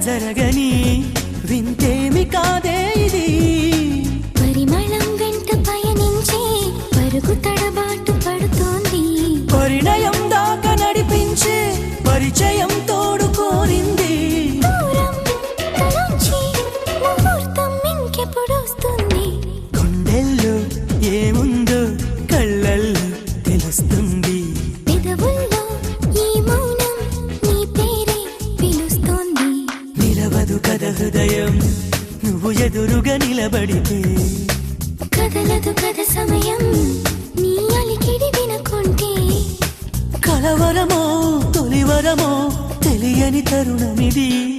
జరగని వింతేమి కాదే ఇది. పరిమళం వెంట పయనించే పరుగు తడబాటు పడుతోంది. పరిణయం దాకా నడిపించే పరిచయం తోడు కోరింది. దూరం తలొంచి ముహూర్తం ఇంకెప్పుడొస్తుంది. గుండెల్లో ఏముందో కళ్ళల్లో తెలుస్తుంది. పెదవుల్లో ఈ మౌనం నీ పేరే పిలుస్తోంది. నిలవదు కథ హృదయం నువ్వు ఎదురుగా నిలబడితే. కదలదు కథ సమయం నీ అలికిడి వినకుంటే. కలవరమో తొలివరమో తెలియని తరుణమిది.